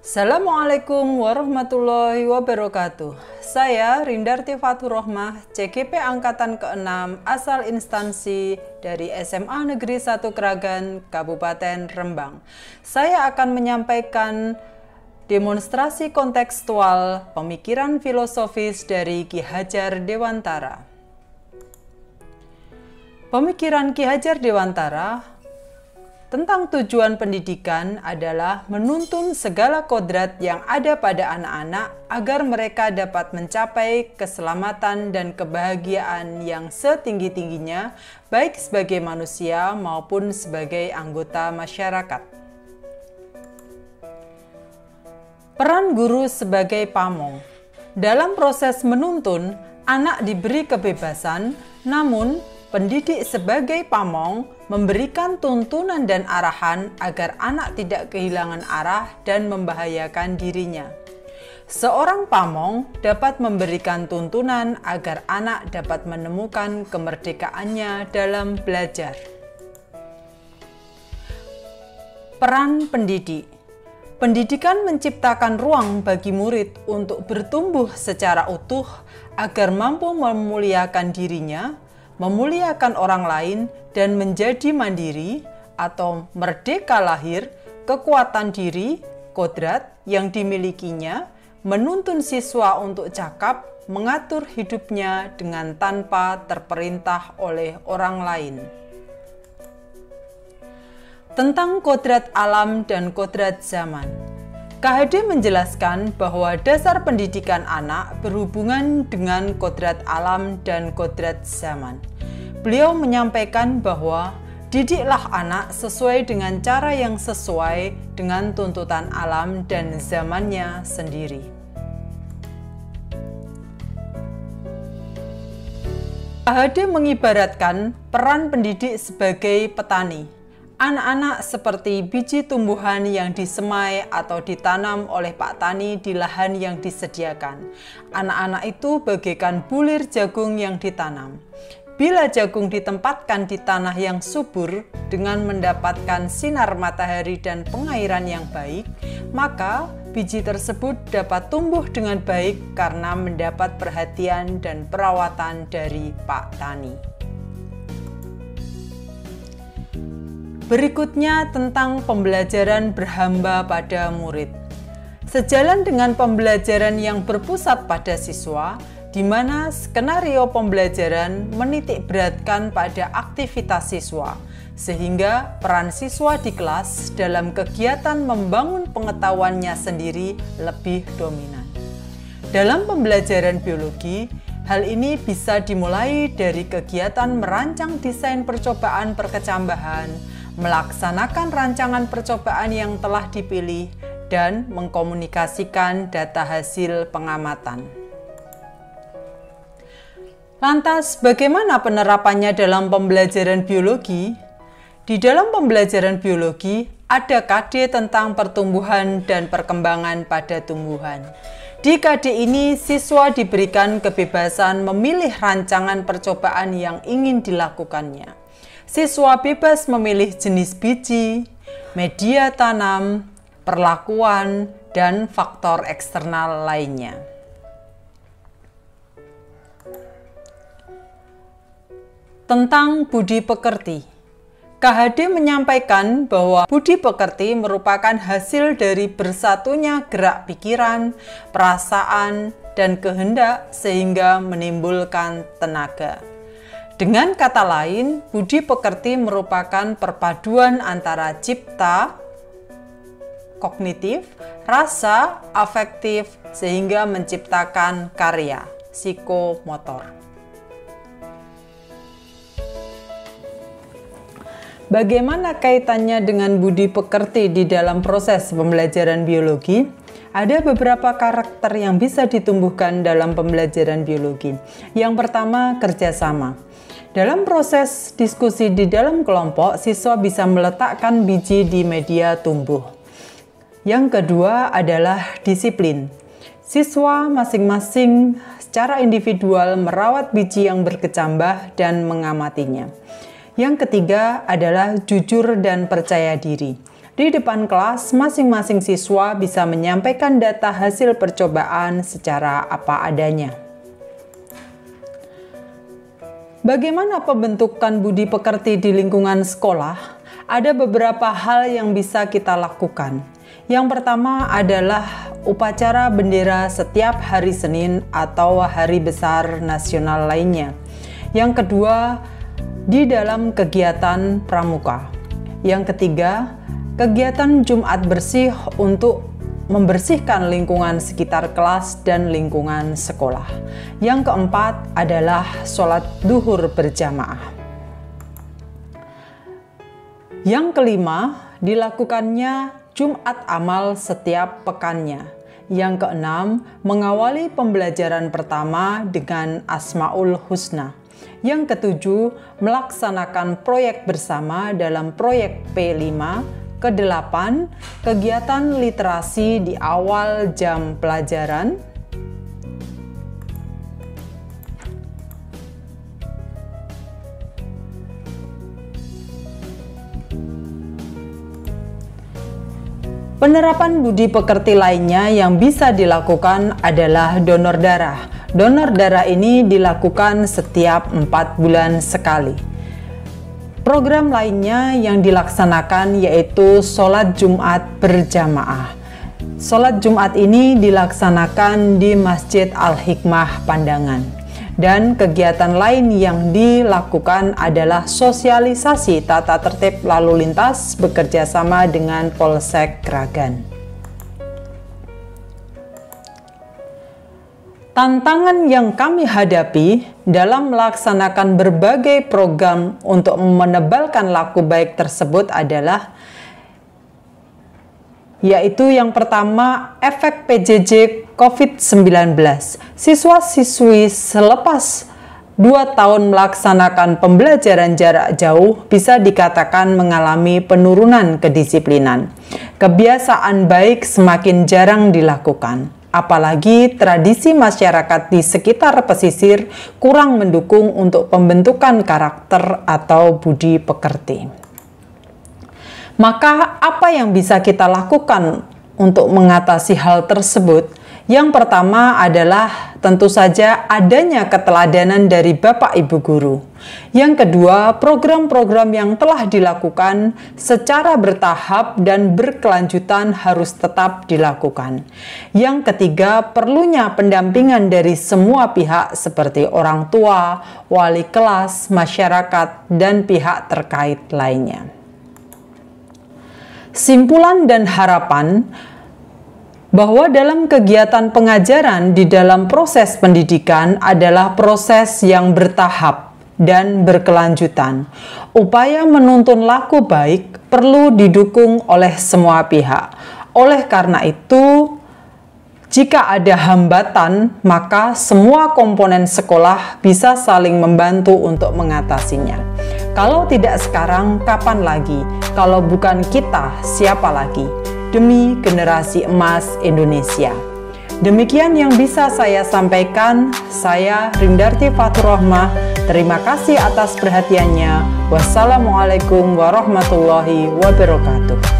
Assalamualaikum warahmatullahi wabarakatuh. Saya Rindarti Fatur Rohmah, CGP Angkatan ke-6 asal instansi dari SMA Negeri 1 Kragan, Kabupaten Rembang. Saya akan menyampaikan demonstrasi kontekstual pemikiran filosofis dari Ki Hajar Dewantara. Pemikiran Ki Hajar Dewantara tentang tujuan pendidikan adalah menuntun segala kodrat yang ada pada anak-anak agar mereka dapat mencapai keselamatan dan kebahagiaan yang setinggi-tingginya, baik sebagai manusia maupun sebagai anggota masyarakat. Peran guru sebagai pamong. Dalam proses menuntun, anak diberi kebebasan, namun pendidik sebagai pamong memberikan tuntunan dan arahan agar anak tidak kehilangan arah dan membahayakan dirinya. Seorang pamong dapat memberikan tuntunan agar anak dapat menemukan kemerdekaannya dalam belajar. Peran pendidik. Pendidikan menciptakan ruang bagi murid untuk bertumbuh secara utuh agar mampu memuliakan dirinya, memuliakan orang lain, dan menjadi mandiri atau merdeka lahir, kekuatan diri, kodrat yang dimilikinya, menuntun siswa untuk cakap, mengatur hidupnya dengan tanpa terperintah oleh orang lain. Tentang kodrat alam dan kodrat zaman. KHD menjelaskan bahwa dasar pendidikan anak berhubungan dengan kodrat alam dan kodrat zaman. Beliau menyampaikan bahwa didiklah anak sesuai dengan cara yang sesuai dengan tuntutan alam dan zamannya sendiri. KHD mengibaratkan peran pendidik sebagai petani. Anak-anak seperti biji tumbuhan yang disemai atau ditanam oleh Pak Tani di lahan yang disediakan. Anak-anak itu bagaikan bulir jagung yang ditanam. Bila jagung ditempatkan di tanah yang subur dengan mendapatkan sinar matahari dan pengairan yang baik, maka biji tersebut dapat tumbuh dengan baik karena mendapat perhatian dan perawatan dari Pak Tani. Berikutnya tentang pembelajaran berhamba pada murid. Sejalan dengan pembelajaran yang berpusat pada siswa, di mana skenario pembelajaran menitik beratkan pada aktivitas siswa, sehingga peran siswa di kelas dalam kegiatan membangun pengetahuannya sendiri lebih dominan. Dalam pembelajaran biologi, hal ini bisa dimulai dari kegiatan merancang desain percobaan perkecambahan, melaksanakan rancangan percobaan yang telah dipilih, dan mengkomunikasikan data hasil pengamatan. Lantas, bagaimana penerapannya dalam pembelajaran biologi? Di dalam pembelajaran biologi, ada KD tentang pertumbuhan dan perkembangan pada tumbuhan. Di KD ini, siswa diberikan kebebasan memilih rancangan percobaan yang ingin dilakukannya. Siswa bebas memilih jenis biji, media tanam, perlakuan, dan faktor eksternal lainnya. Tentang budi pekerti. KHD menyampaikan bahwa budi pekerti merupakan hasil dari bersatunya gerak pikiran, perasaan, dan kehendak sehingga menimbulkan tenaga. Dengan kata lain, budi pekerti merupakan perpaduan antara cipta, kognitif, rasa, afektif, sehingga menciptakan karya, psikomotor. Bagaimana kaitannya dengan budi pekerti di dalam proses pembelajaran biologi? Ada beberapa karakter yang bisa ditumbuhkan dalam pembelajaran biologi. Yang pertama, kerjasama. Dalam proses diskusi di dalam kelompok, siswa bisa meletakkan biji di media tumbuh. Yang kedua adalah disiplin. Siswa masing-masing secara individual merawat biji yang berkecambah dan mengamatinya. Yang ketiga adalah jujur dan percaya diri. Di depan kelas, masing-masing siswa bisa menyampaikan data hasil percobaan secara apa adanya. Bagaimana pembentukan budi pekerti di lingkungan sekolah? Ada beberapa hal yang bisa kita lakukan. Yang pertama adalah upacara bendera setiap hari Senin atau hari besar nasional lainnya. Yang kedua, di dalam kegiatan pramuka. Yang ketiga, kegiatan Jumat bersih untuk membersihkan lingkungan sekitar kelas dan lingkungan sekolah. Yang keempat adalah sholat duhur berjamaah. Yang kelima, dilakukannya Jumat amal setiap pekannya. Yang keenam, mengawali pembelajaran pertama dengan Asmaul Husna. Yang ketujuh, melaksanakan proyek bersama dalam proyek P5. Kedelapan, kegiatan literasi di awal jam pelajaran. Penerapan budi pekerti lainnya yang bisa dilakukan adalah donor darah. Donor darah ini dilakukan setiap 4 bulan sekali. Program lainnya yang dilaksanakan yaitu sholat Jumat berjamaah. Sholat Jumat ini dilaksanakan di Masjid Al-Hikmah Pandangan. Dan kegiatan lain yang dilakukan adalah sosialisasi tata tertib lalu lintas bekerja sama dengan Polsek Kragan. Tantangan yang kami hadapi dalam melaksanakan berbagai program untuk menebalkan laku baik tersebut adalah yaitu yang pertama, efek PJJ COVID-19. Siswa-siswi selepas 2 tahun melaksanakan pembelajaran jarak jauh bisa dikatakan mengalami penurunan kedisiplinan. Kebiasaan baik semakin jarang dilakukan. Apalagi tradisi masyarakat di sekitar pesisir kurang mendukung untuk pembentukan karakter atau budi pekerti. Maka apa yang bisa kita lakukan untuk mengatasi hal tersebut? Yang pertama adalah tentu saja adanya keteladanan dari Bapak Ibu Guru. Yang kedua, program-program yang telah dilakukan secara bertahap dan berkelanjutan harus tetap dilakukan. Yang ketiga, perlunya pendampingan dari semua pihak seperti orang tua, wali kelas, masyarakat, dan pihak terkait lainnya. Simpulan dan harapan bahwa dalam kegiatan pengajaran di dalam proses pendidikan adalah proses yang bertahap dan berkelanjutan. Upaya menuntun laku baik perlu didukung oleh semua pihak. Oleh karena itu, jika ada hambatan, maka semua komponen sekolah bisa saling membantu untuk mengatasinya. Kalau tidak sekarang, kapan lagi? Kalau bukan kita, siapa lagi? Demi generasi emas Indonesia. Demikian yang bisa saya sampaikan. Saya Rindarti Fathurrohmah. Terima kasih atas perhatiannya. Wassalamualaikum warahmatullahi wabarakatuh.